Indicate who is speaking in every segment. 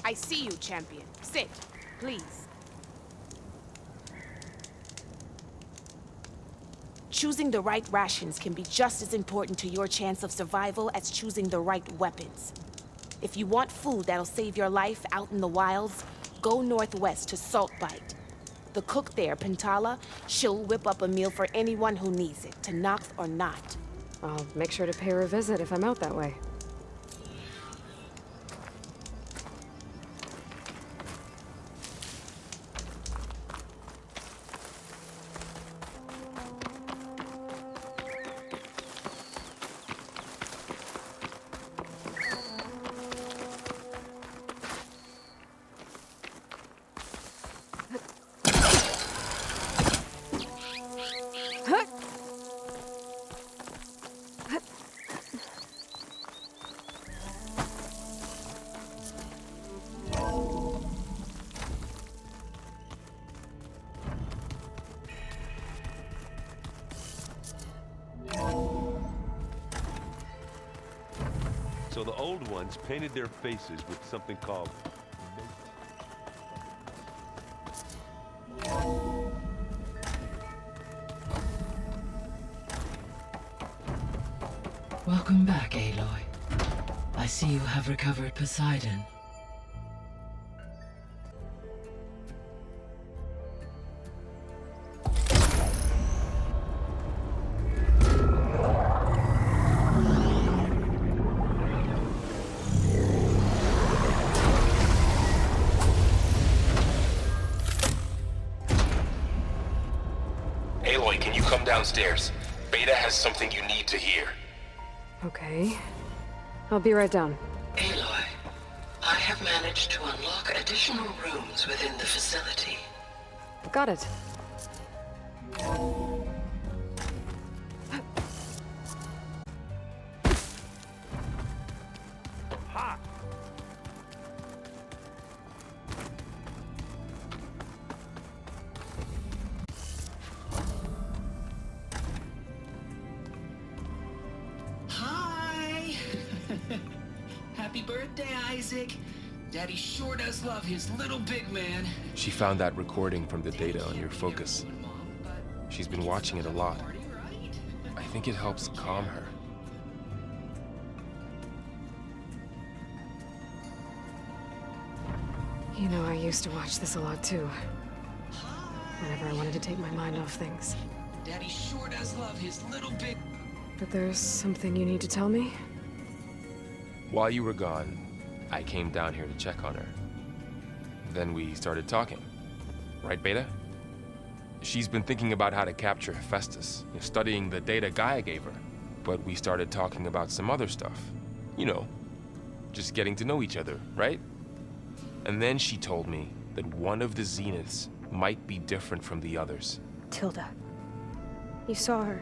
Speaker 1: I see you, champion. Sit, please. Choosing the right rations can be just as important to your chance of survival as choosing the right weapons. If you want food that'll save your life out in the wilds, go northwest to Saltbite. The cook there, Pintala, she'll whip up a meal for anyone who needs it, to Nox or not.
Speaker 2: I'll make sure to pay her a visit if I'm out that way.
Speaker 3: So the old ones painted their faces with something called...
Speaker 4: Welcome back, Aloy. I see you have recovered Poseidon.
Speaker 5: Aloy, can you come downstairs? Beta has something you need to hear.
Speaker 2: Okay. I'll be right down.
Speaker 4: Aloy, I have managed to unlock additional rooms within the facility.
Speaker 2: Got it.
Speaker 6: Hi! Happy birthday, Isaac. Daddy sure does love his little big man.
Speaker 5: She found that recording from the data on your focus. She's been watching it a lot. I think it helps calm her.
Speaker 2: You know, I used to watch this a lot too. Whenever I wanted to take my mind off things.
Speaker 6: Daddy sure does love his little big...
Speaker 2: But there's something you need to tell me?
Speaker 5: While you were gone, I came down here to check on her. Then we started talking. Right, Beta? She's been thinking about how to capture Hephaestus, studying the data Gaia gave her. But we started talking about some other stuff. You know, just getting to know each other, right? And then she told me that one of the Zeniths might be different from the others.
Speaker 2: Tilda. You saw her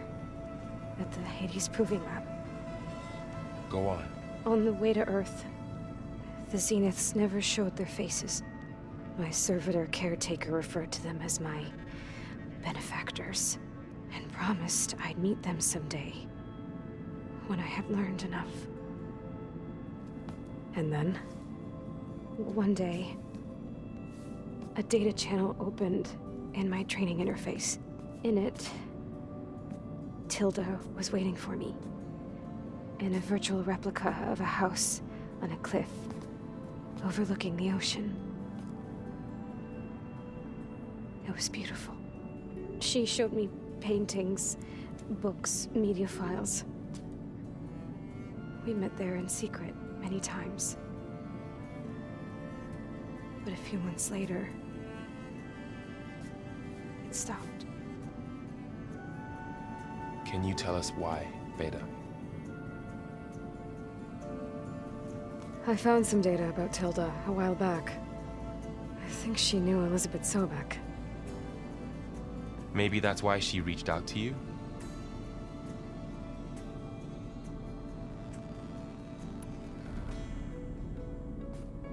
Speaker 2: at the Hades Proving Lab.
Speaker 5: Go on.
Speaker 2: On the way to Earth, the Zeniths never showed their faces. My servitor caretaker referred to them as my benefactors, and promised I'd meet them someday, when I had learned enough. And then, one day, a data channel opened in my training interface. In it, Tilda was waiting for me, in a virtual replica of a house on a cliff overlooking the ocean. It was beautiful. She showed me paintings, books, media files. We met there in secret many times. But a few months later, it stopped.
Speaker 5: Can you tell us why, Beta?
Speaker 2: I found some data about Tilda a while back. I think she knew Elizabeth Sobek.
Speaker 5: Maybe that's why she reached out to you?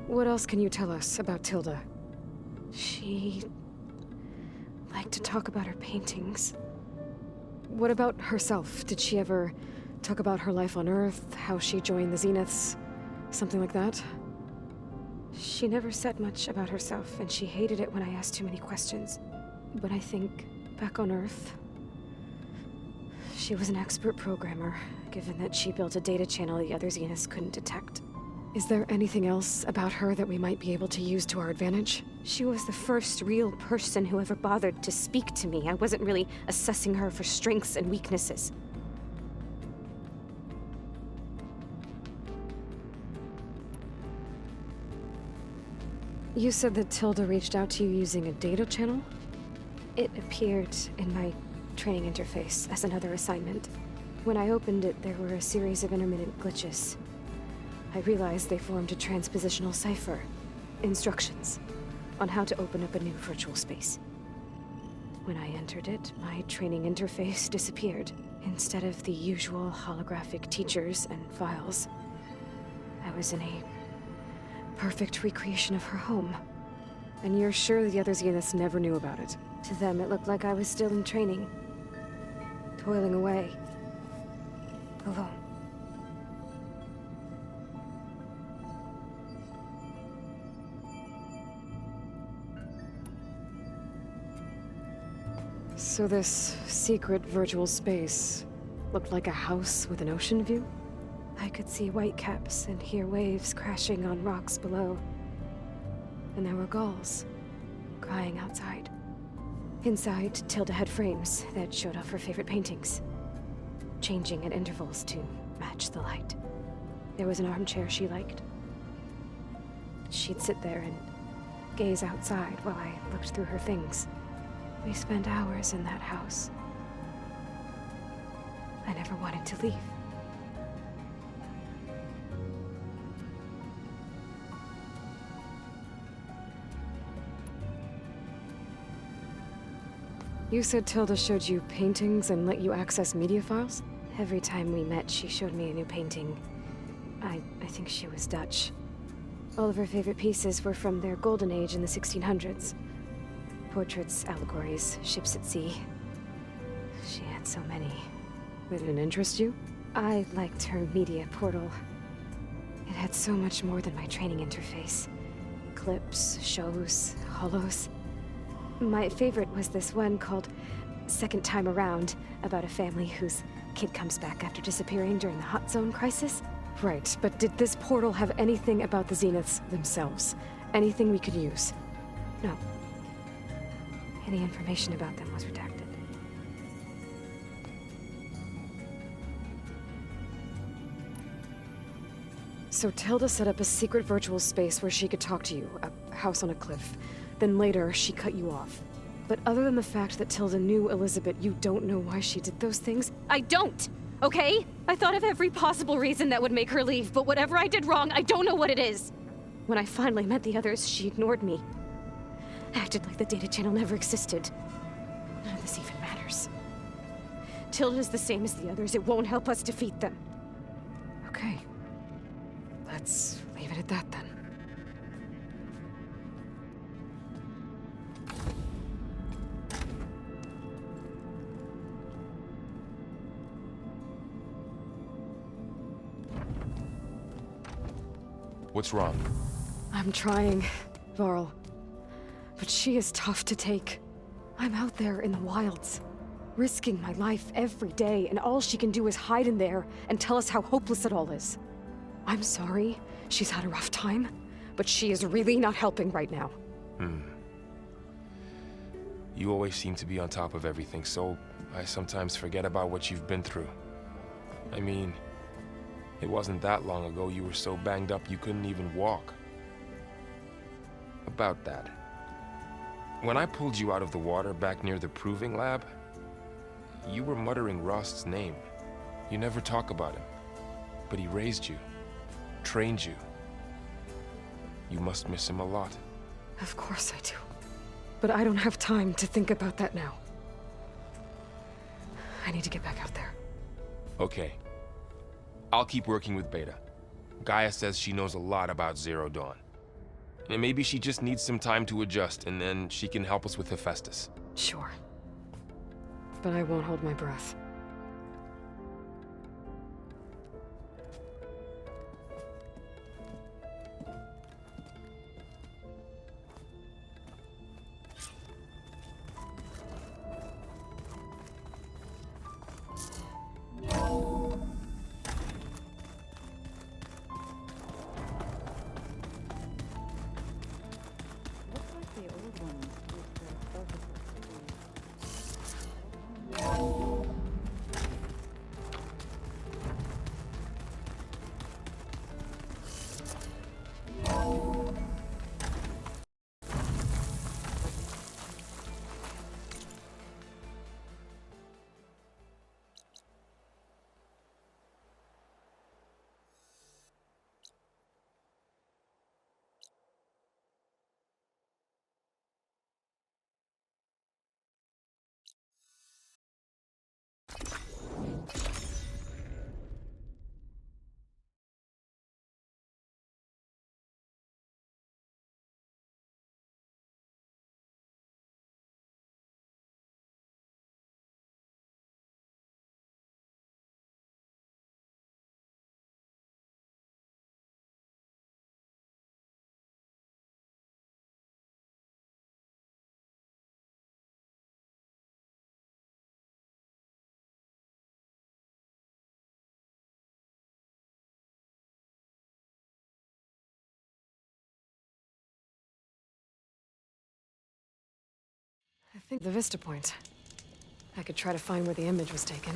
Speaker 2: What else can you tell us about Tilda? She liked to talk about her paintings. What about herself? Did she ever talk about her life on Earth, how she joined the Zeniths, something like that? She never said much about herself, and she hated it when I asked too many questions. But I think, back on Earth, she was an expert programmer, given that she built a data channel the other Zeniths couldn't detect. Is there anything else about her that we might be able to use to our advantage? She was the first real person who ever bothered to speak to me. I wasn't really assessing her for strengths and weaknesses. You said that Tilda reached out to you using a data channel? It appeared in my training interface as another assignment. When I opened it, there were a series of intermittent glitches. I realized they formed a transpositional cipher. Instructions on how to open up a new virtual space. When I entered it, my training interface disappeared. Instead of the usual holographic teachers and files, I was in a perfect recreation of her home. And you're sure the other Zeniths never knew about it? To them, it looked like I was still in training. Toiling away. Alone. So this secret virtual space looked like a house with an ocean view? I could see whitecaps and hear waves crashing on rocks below. And there were gulls crying outside. Inside, Tilda had frames that showed off her favorite paintings, changing at intervals to match the light. There was an armchair she liked. She'd sit there and gaze outside while I looked through her things. We spent hours in that house. I never wanted to leave. You said Tilda showed you paintings and let you access media files? Every time we met, she showed me a new painting. I think she was Dutch. All of her favorite pieces were from their golden age in the 1600s. Portraits, allegories, ships at sea. She had so many. Did it interest you? I liked her media portal. It had so much more than my training interface. Clips, shows, holos. My favorite was this one called Second Time Around, about a family whose kid comes back after disappearing during the Hot Zone crisis. Right, but did this portal have anything about the Zeniths themselves? Anything we could use? No. Any information about them was redacted. So Tilda set up a secret virtual space where she could talk to you, a house on a cliff. Then later, she cut you off. But other than the fact that Tilda knew Elizabeth, you don't know why she did those things? I don't! Okay? I thought of every possible reason that would make her leave, but whatever I did wrong, I don't know what it is. When I finally met the others, she ignored me. Acted like the data channel never existed. None of this even matters. Tilda's the same as the others. It won't help us defeat them. Okay. Let's leave it at that then.
Speaker 5: What's wrong?
Speaker 2: I'm trying, Varl. But she is tough to take. I'm out there in the wilds, risking my life every day, and all she can do is hide in there and tell us how hopeless it all is. I'm sorry she's had a rough time, but she is really not helping right now.
Speaker 5: You always seem to be on top of everything, so I sometimes forget about what you've been through. I mean, it wasn't that long ago you were so banged up you couldn't even walk. About that. When I pulled you out of the water back near the proving lab, you were muttering Rost's name. You never talk about him. But he raised you, trained you. You must miss him a lot.
Speaker 2: Of course I do. But I don't have time to think about that now. I need to get back out there.
Speaker 5: Okay. I'll keep working with Beta. Gaia says she knows a lot about Zero Dawn. And maybe she just needs some time to adjust, and then she can help us with Hephaestus.
Speaker 2: Sure. But I won't hold my breath. think the Vista Point. I could try to find where the image was taken.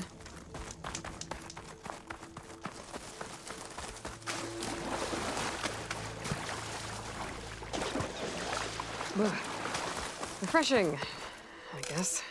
Speaker 2: Ugh. Refreshing, I guess.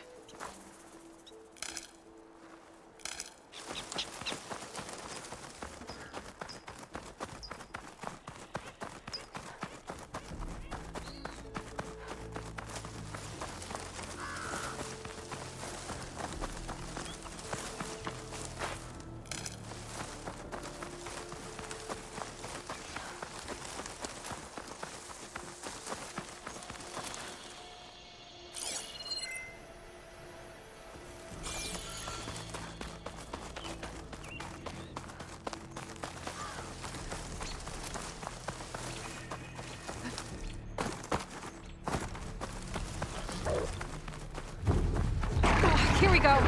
Speaker 2: Here we go.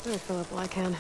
Speaker 2: I'll fill up while I can.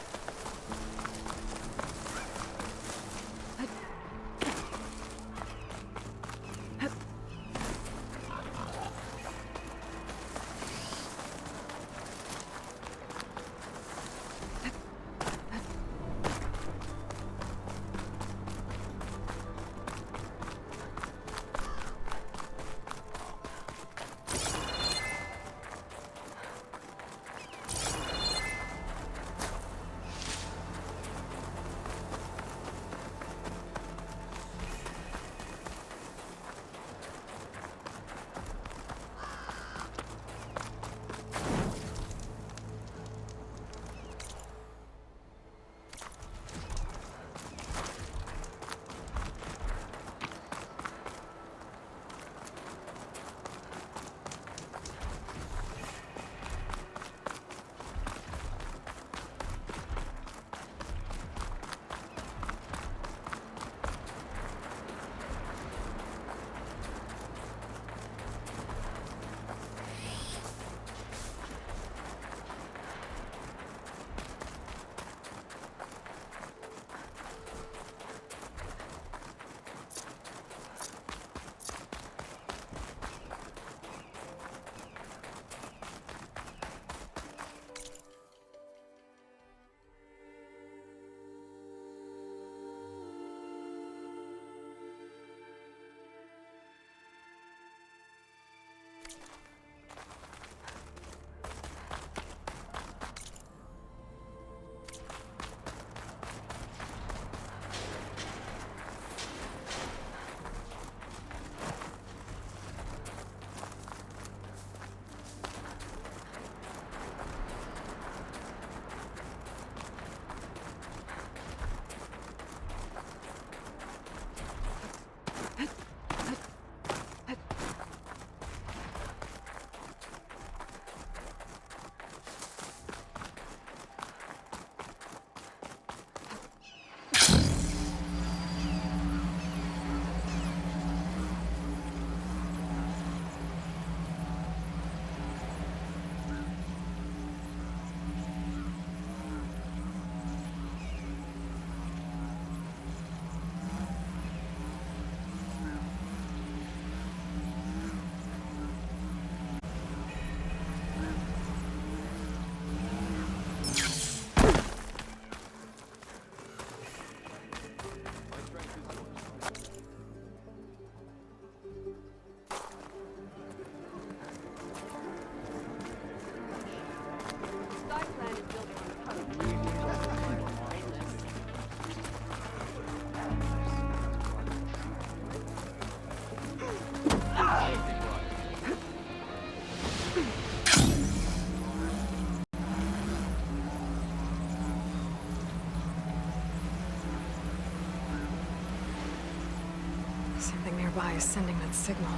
Speaker 2: Something nearby is sending that signal.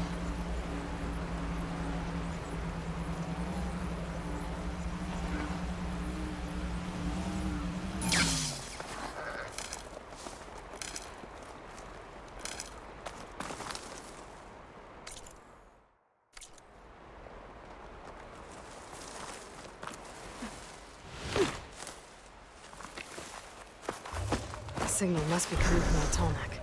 Speaker 2: The signal must be coming from the Tolnak.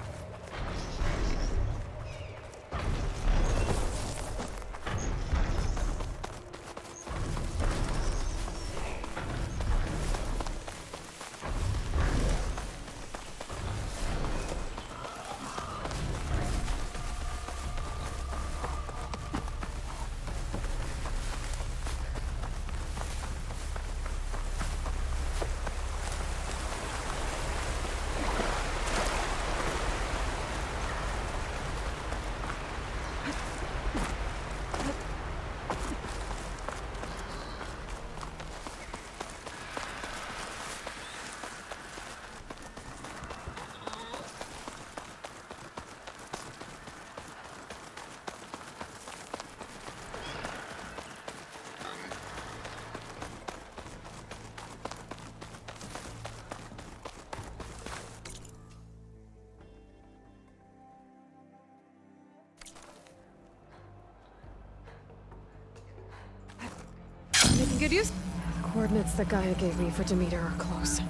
Speaker 2: Making good use? The coordinates that Gaia gave me for Demeter are close.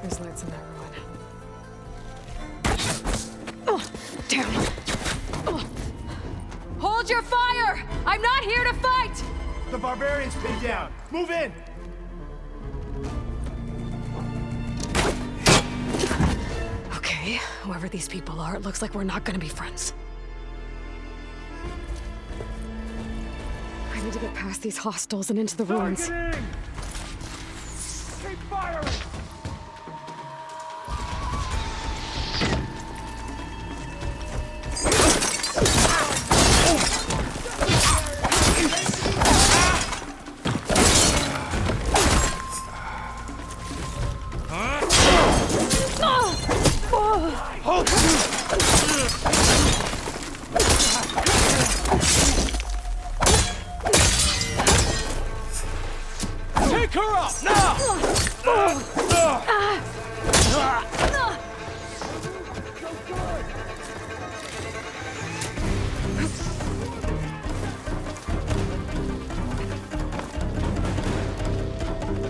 Speaker 2: There's lights in that ruin. Oh, damn. Oh. Hold your fire! I'm not here to fight!
Speaker 7: The barbarians pinned down. Move in!
Speaker 2: Okay, whoever these people are, it looks like we're not gonna be friends. I need to get past these hostiles and into the ruins.
Speaker 7: Targeting! Keep firing!
Speaker 3: Take her up now!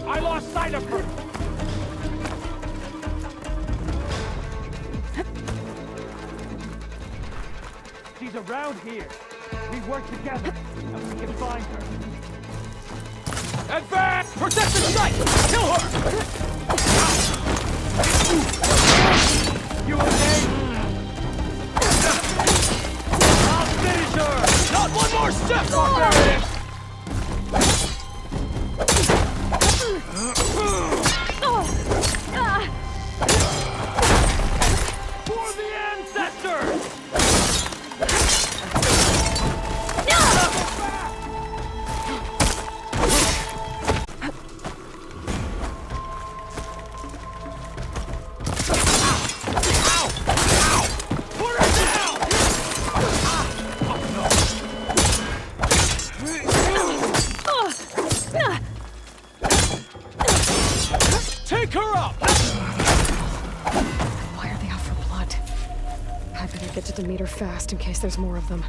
Speaker 7: I lost sight of her! She's around here. We work together, and we can find her.
Speaker 3: Advance! Protect the site! Kill her!
Speaker 7: You okay?
Speaker 3: I'll finish her! Not one more step, barbarian!
Speaker 7: For the ancestors!
Speaker 3: Take her up!
Speaker 2: Why are they out for blood? I better get to Demeter fast in case there's more of them.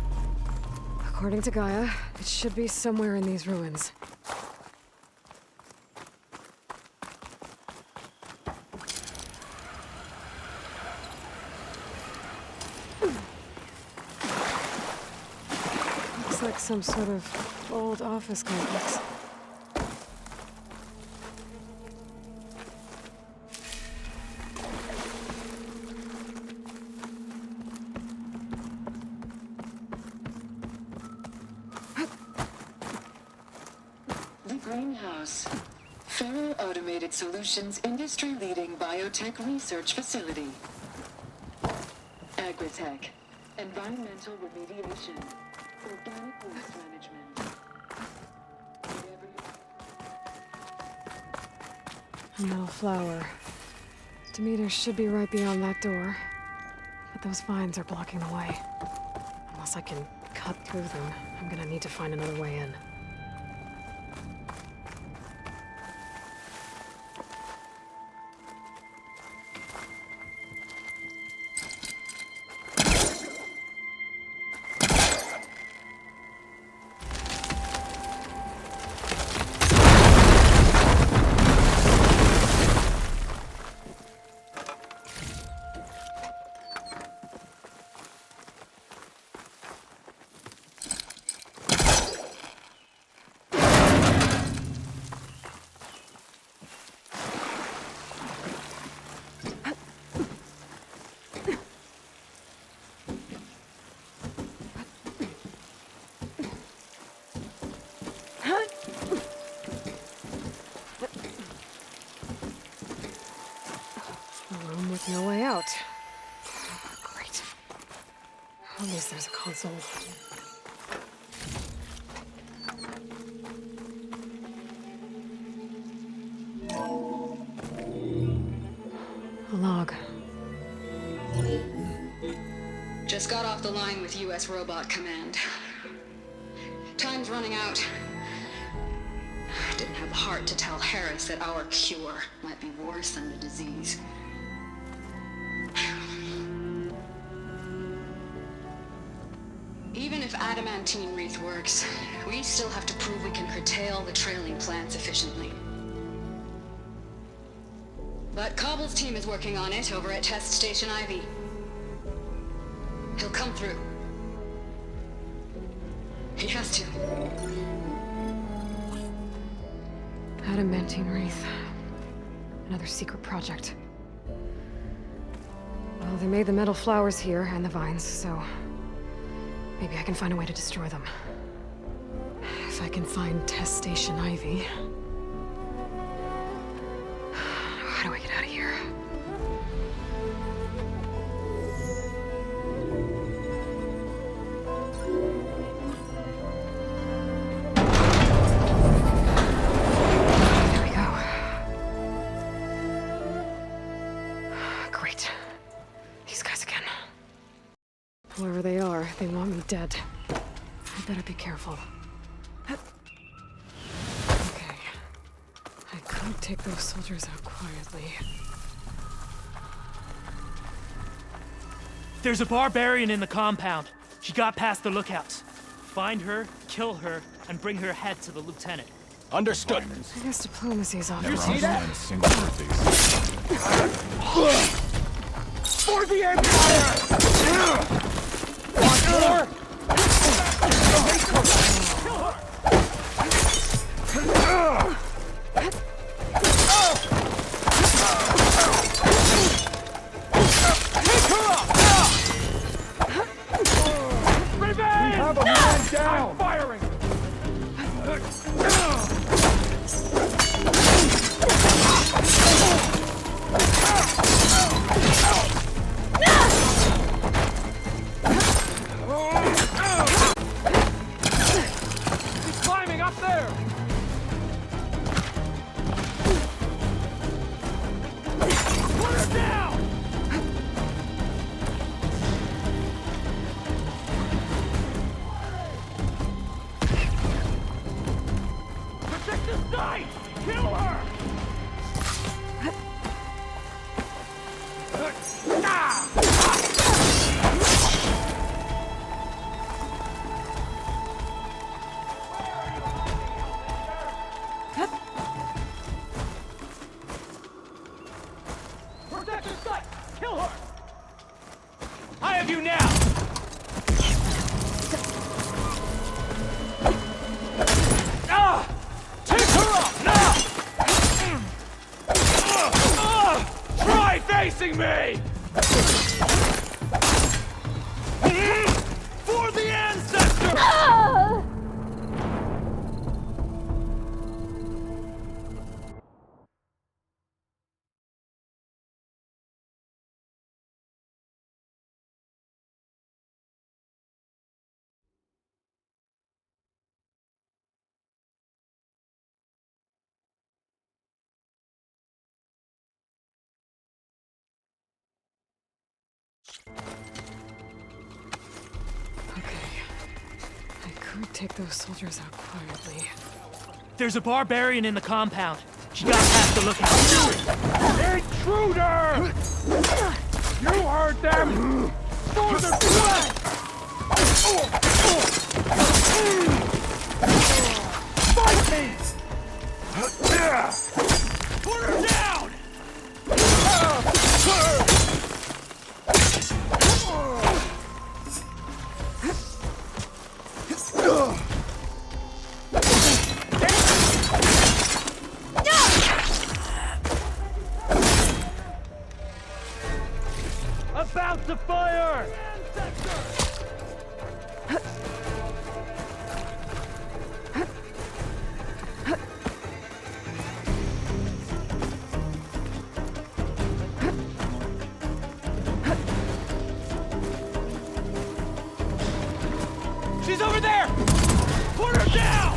Speaker 2: According to Gaia, it should be somewhere in these ruins. Looks like some sort of old office complex.
Speaker 8: The Greenhouse. Faro Automated Solutions industry-leading biotech research facility. Agritech. Environmental remediation. Organic waste management.
Speaker 2: A metal flower. Demeter should be right beyond that door. But those vines are blocking the way. Unless I can cut through them, I'm gonna need to find another way in. A room with no way out. Great. At least there's a console. A log.
Speaker 8: Just got off the line with U.S. Robot Command. Time's running out. Didn't have the heart to tell Harris that our cure might be worse than the disease. Even if adamantine wreath works, we still have to prove we can curtail the trailing plants efficiently. But Cobble's team is working on it over at Test Station Ivy. He'll come through. He has to.
Speaker 2: Adamantine wreath. Another secret project. Well, they made the metal flowers here and the vines, so maybe I can find a way to destroy them. If I can find Test Station Ivy. How do I get out of here? There we go. Great. These guys again. Whoever they are, they want me dead. I better be careful. Okay. I could take those soldiers out quietly.
Speaker 7: There's a barbarian in the compound. She got past the lookouts. Find her, kill her, and bring her head to the lieutenant.
Speaker 9: Understood.
Speaker 2: I guess diplomacy's off.
Speaker 9: You see that? Single
Speaker 7: For the Empire! Want more? Revenge! We have a man down! I'm firing!
Speaker 2: would take those soldiers out quietly.
Speaker 7: There's a barbarian in the compound. She got past the lookout.
Speaker 9: Intruder! You heard them! For the blood! Fight me! Put her down! About to fire! She's over there! Put her down!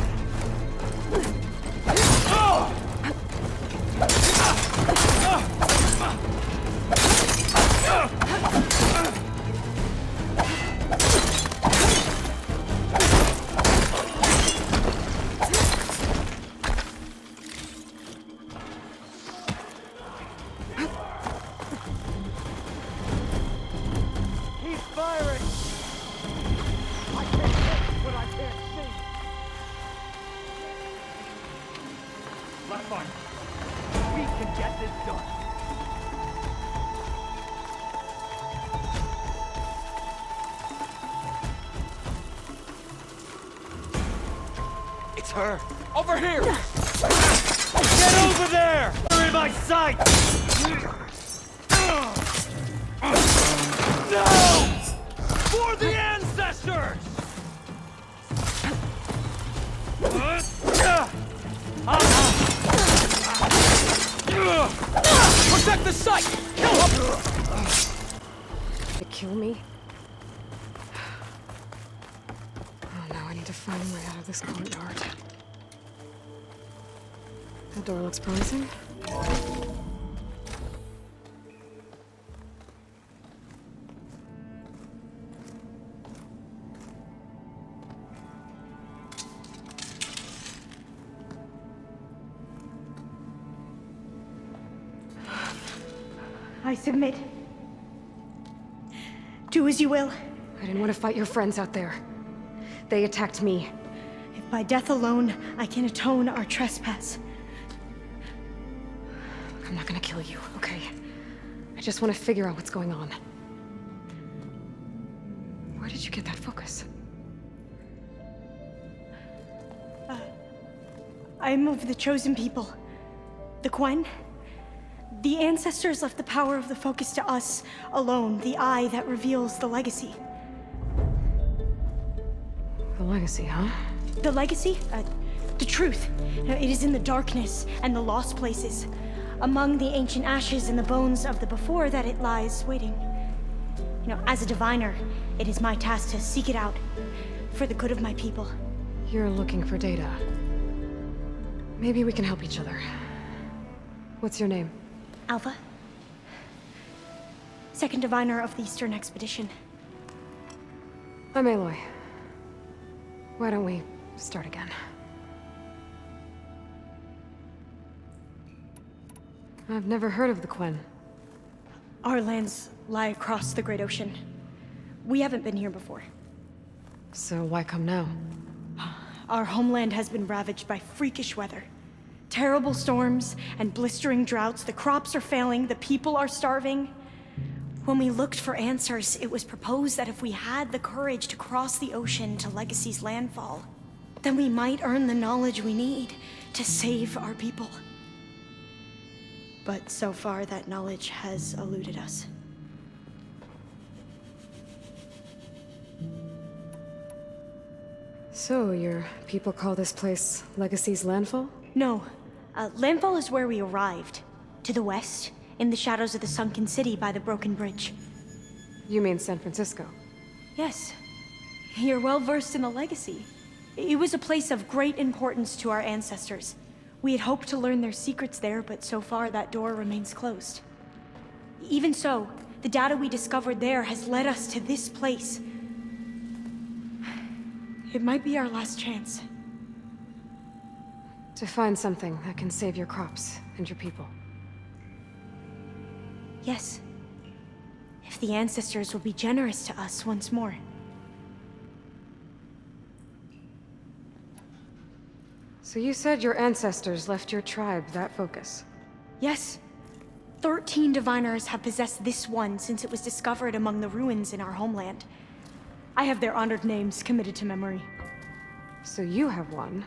Speaker 9: He's firing! I can't hit what I can't see! Left arm. We can get this done. It's her! Over here! Get over there! You're in my sight! No! For the ancestors! Protect the site! Kill him!
Speaker 2: To kill me? Oh, now I need to find a way out of this courtyard. That door looks promising.
Speaker 10: I submit. Do as you will.
Speaker 2: I didn't want to fight your friends out there. They attacked me.
Speaker 10: If by death alone I can atone our trespass.
Speaker 2: I'm not gonna kill you, okay? I just want to figure out what's going on. Where did you get that focus?
Speaker 10: I am of the chosen people. The Quen. The ancestors left the power of the focus to us alone, the eye that reveals the legacy.
Speaker 2: The legacy, huh?
Speaker 10: The legacy? The truth. It is in the darkness and the lost places. Among the ancient ashes and the bones of the before that it lies waiting. As a diviner, it is my task to seek it out for the good of my people.
Speaker 2: You're looking for data. Maybe we can help each other. What's your name?
Speaker 10: Alpha. Second diviner of the Eastern Expedition.
Speaker 2: I'm Aloy. Why don't we start again? I've never heard of the Quen.
Speaker 10: Our lands lie across the Great Ocean. We haven't been here before.
Speaker 2: So why come now?
Speaker 10: Our homeland has been ravaged by freakish weather. Terrible storms and blistering droughts. The crops are failing, the people are starving. When we looked for answers, it was proposed that if we had the courage to cross the ocean to Legacy's landfall, then we might earn the knowledge we need to save our people. But so far, that knowledge has eluded us.
Speaker 2: So, your people call this place Legacy's landfall?
Speaker 10: No. Landfall is where we arrived. To the west, in the shadows of the sunken city by the broken bridge.
Speaker 2: You mean San Francisco?
Speaker 10: Yes. You're well versed in the legacy. It was a place of great importance to our ancestors. We had hoped to learn their secrets there, but so far that door remains closed. Even so, the data we discovered there has led us to this place. It might be our last chance.
Speaker 2: To find something that can save your crops and your people.
Speaker 10: Yes. If the ancestors will be generous to us once more.
Speaker 2: So you said your ancestors left your tribe that focus?
Speaker 10: Yes. 13 diviners have possessed this one since it was discovered among the ruins in our homeland. I have their honored names committed to memory.
Speaker 2: So you have one,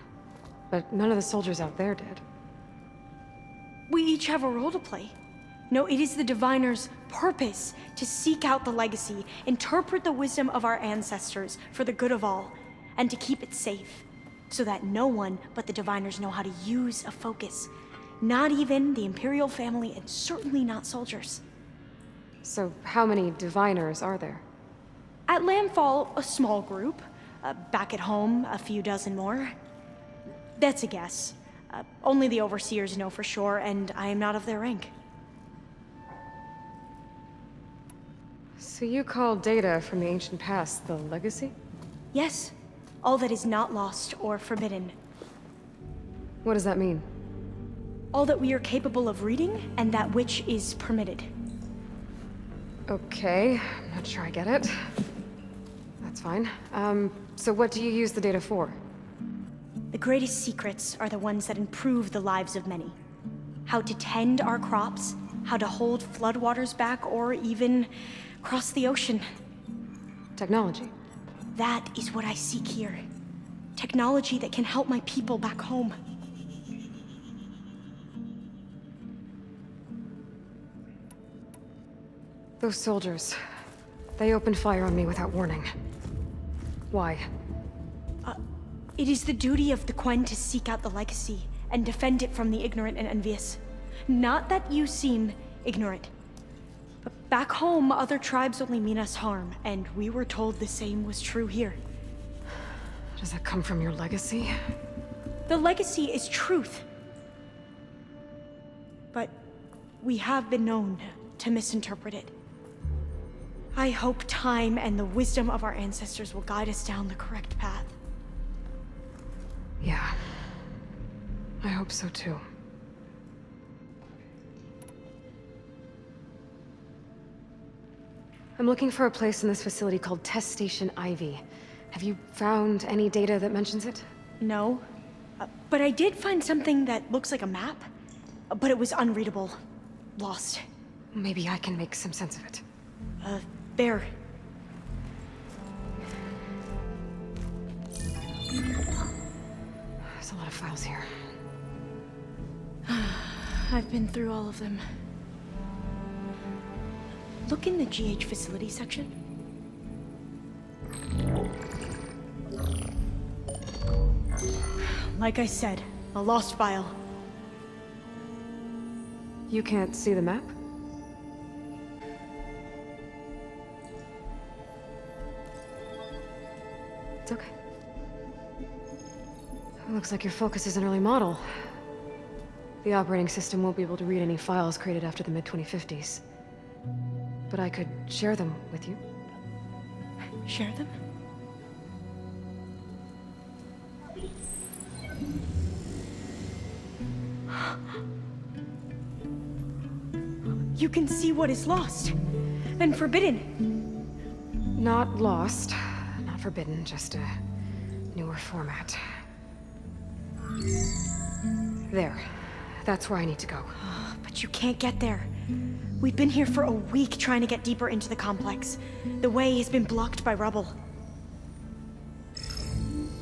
Speaker 2: but none of the soldiers out there did.
Speaker 10: We each have a role to play. No, it is the diviner's purpose to seek out the legacy, interpret the wisdom of our ancestors for the good of all, and to keep it safe, so that no one but the diviners know how to use a focus. Not even the Imperial family, and certainly not soldiers.
Speaker 2: So how many diviners are there?
Speaker 10: At Landfall, a small group. Back at home, a few dozen more. That's a guess. Only the overseers know for sure, and I am not of their rank.
Speaker 2: So you call data from the ancient past the legacy?
Speaker 10: Yes. All that is not lost or forbidden.
Speaker 2: What does that mean?
Speaker 10: All that we are capable of reading, and that which is permitted.
Speaker 2: Okay, I'm not sure I get it. That's fine. So what do you use the data for?
Speaker 10: The greatest secrets are the ones that improve the lives of many. How to tend our crops, how to hold floodwaters back, or even cross the ocean.
Speaker 2: Technology.
Speaker 10: That is what I seek here. Technology that can help my people back home.
Speaker 2: Those soldiers, they opened fire on me without warning. Why?
Speaker 10: It is the duty of the Quen to seek out the legacy and defend it from the ignorant and envious. Not that you seem ignorant. But back home, other tribes only mean us harm, and we were told the same was true here.
Speaker 2: Does that come from your legacy?
Speaker 10: The legacy is truth. But we have been known to misinterpret it. I hope time and the wisdom of our ancestors will guide us down the correct path.
Speaker 2: Yeah. I hope so too. I'm looking for a place in this facility called Test Station Ivy. Have you found any data that mentions it?
Speaker 10: No. But I did find something that looks like a map. But it was unreadable. Lost.
Speaker 2: Maybe I can make some sense of it.
Speaker 10: There.
Speaker 2: There's a lot of files here.
Speaker 10: I've been through all of them. Look in the GH facility section. Like I said, a lost file.
Speaker 2: You can't see the map? It's okay. It looks like your focus is an early model. The operating system won't be able to read any files created after the mid-2050s. But I could share them with you.
Speaker 10: Share them? You can see what is lost and forbidden.
Speaker 2: Not lost, not forbidden, just a newer format. There. That's where I need to go.
Speaker 10: But you can't get there. We've been here for a week trying to get deeper into the complex. The way has been blocked by rubble.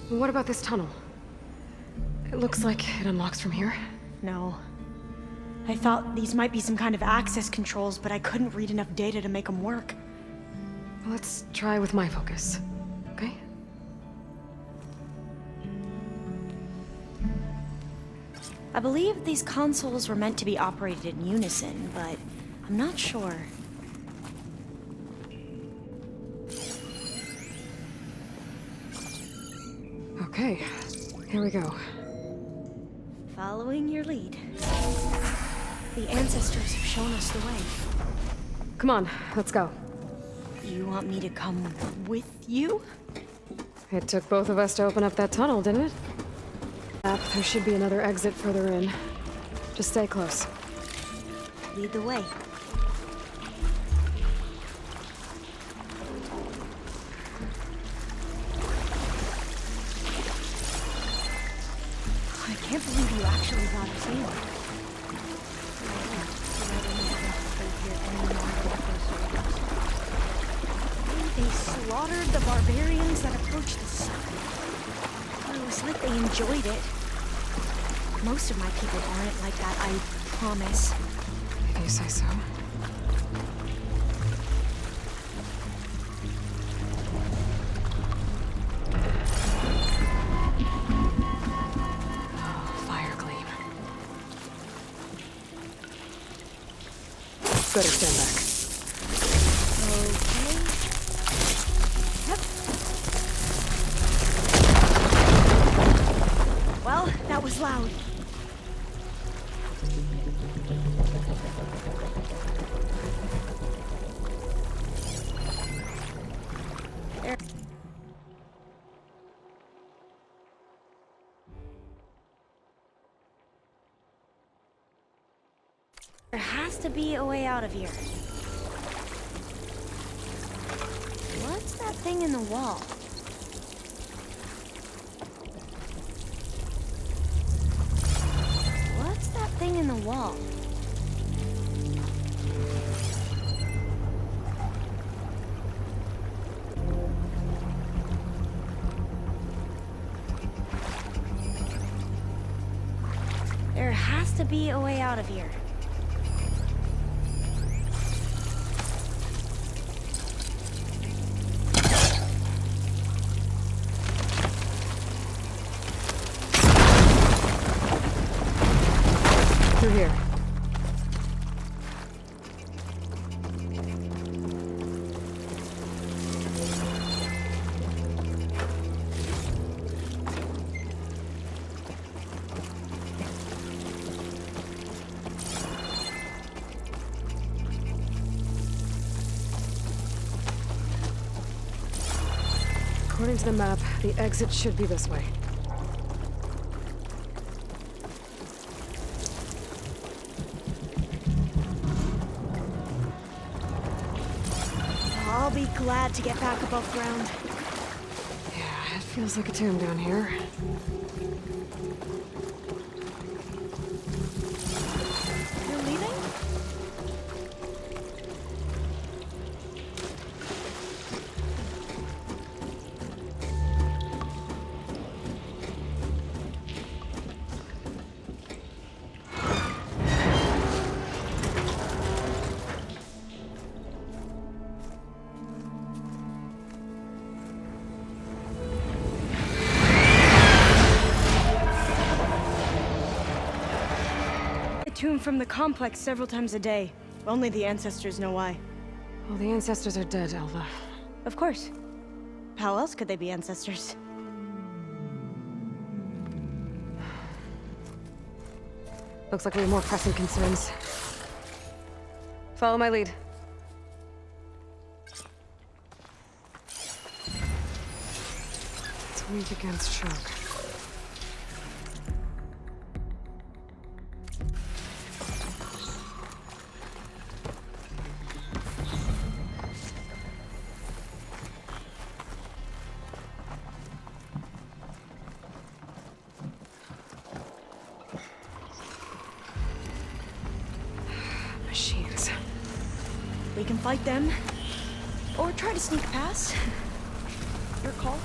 Speaker 2: What about this tunnel? It looks like it unlocks from here.
Speaker 10: No. I thought these might be some kind of access controls, but I couldn't read enough data to make them work.
Speaker 2: Let's try with my focus, okay?
Speaker 10: I believe these consoles were meant to be operated in unison, but I'm not sure.
Speaker 2: Okay, here we go.
Speaker 10: Following your lead. The ancestors have shown us the way.
Speaker 2: Come on, let's go.
Speaker 10: You want me to come with you?
Speaker 2: It took both of us to open up that tunnel, didn't it? There should be another exit further in. Just stay close.
Speaker 10: Lead the way. I can't believe you actually got us in. They slaughtered the barbarians that approached the sun. It was like they enjoyed it. Most of my people aren't like that, I promise.
Speaker 2: If you say so. Oh, fire gleam. Better stand back.
Speaker 10: Okay. Yep. Well, that was loud. There has to be a way out of here. What's that thing in the wall? What's that thing in the wall? There has to be a way out of here.
Speaker 2: Through here. According to the map, the exit should be this way.
Speaker 10: I'll be glad to get back above ground.
Speaker 2: Yeah, it feels like a tomb down here.
Speaker 10: You're leaving? Tomb from the complex several times a day. Only the ancestors know why.
Speaker 2: Well, the ancestors are dead, Elva.
Speaker 10: Of course. How else could they be ancestors?
Speaker 2: Looks like we have more pressing concerns. Follow my lead. It's weak against shock. Machines.
Speaker 10: We can fight them. Or try to sneak past. Your call.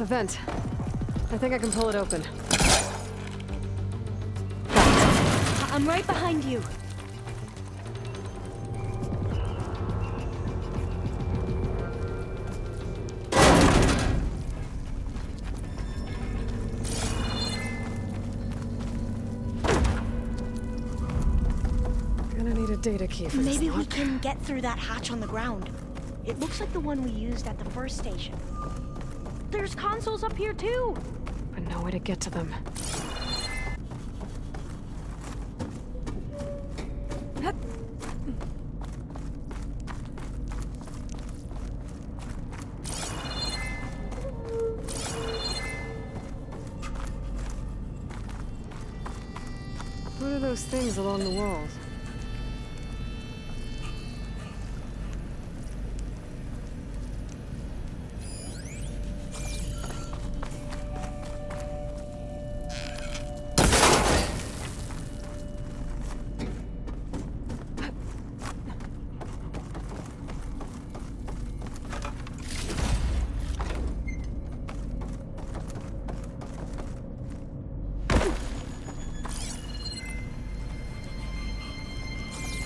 Speaker 2: A vent. I think I can pull it open.
Speaker 10: I'm right behind you.
Speaker 2: Gonna need a data key for this
Speaker 10: Maybe we
Speaker 2: lock.
Speaker 10: can get through that hatch on the ground. It looks like the one we used at the first station. There's consoles up here too.
Speaker 2: But no way to get to them. What are those things along the walls?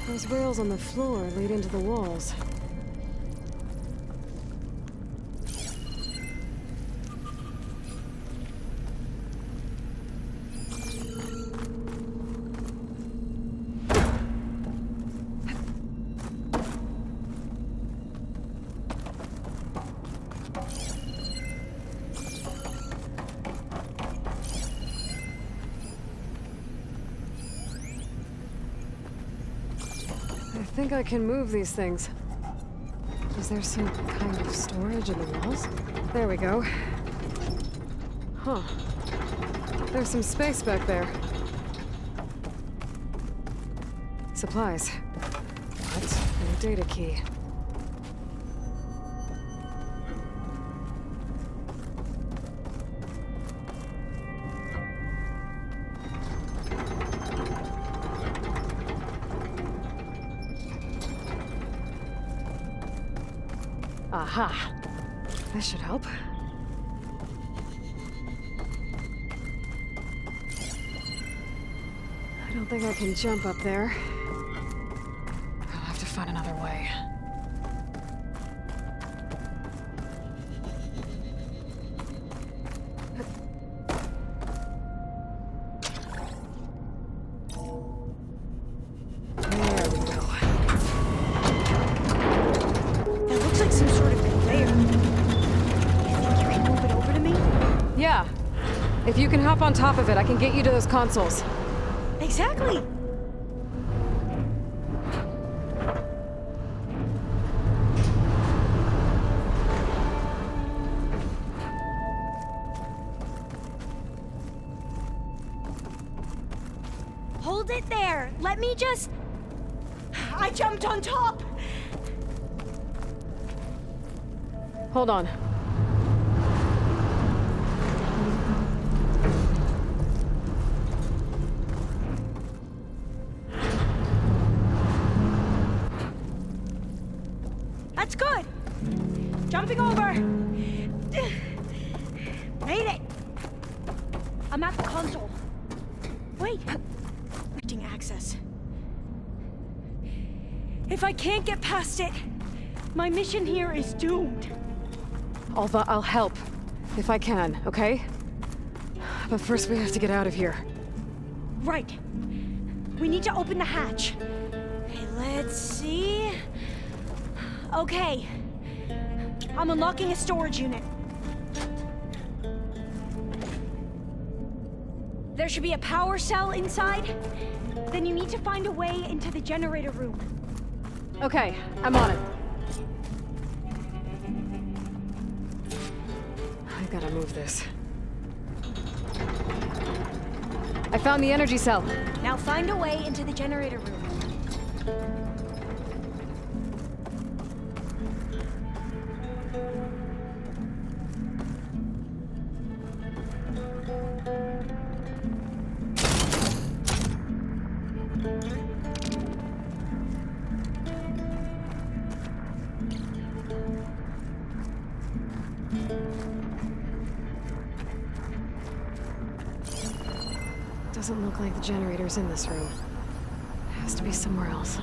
Speaker 2: Those rails on the floor lead into the walls. I think I can move these things. Is there some kind of storage in the walls? There we go. Huh. There's some space back there. Supplies. What? And a data key. Aha! This should help. I don't think I can jump up there. I'll have to find another way. There we go.
Speaker 10: That looks like some sort of conveyor. You think you can move it over to me?
Speaker 2: Yeah. If you can hop on top of it, I can get you to those consoles.
Speaker 10: Exactly. Hold it there. Let me just... I jumped on top.
Speaker 2: Hold on.
Speaker 10: That's good. Jumping over. Made it. I'm at the console. Wait. Restricting access. If I can't get past it, my mission here is doomed.
Speaker 2: Alva, I'll help. If I can, okay? But first we have to get out of here.
Speaker 10: Right. We need to open the hatch. Okay, let's see. Okay. I'm unlocking a storage unit. There should be a power cell inside. Then you need to find a way into the generator room.
Speaker 2: Okay, I'm on it. I gotta move this. I found the energy cell.
Speaker 10: Now find a way into the generator room.
Speaker 2: Doesn't look like the generator's in this room. Has to be somewhere else.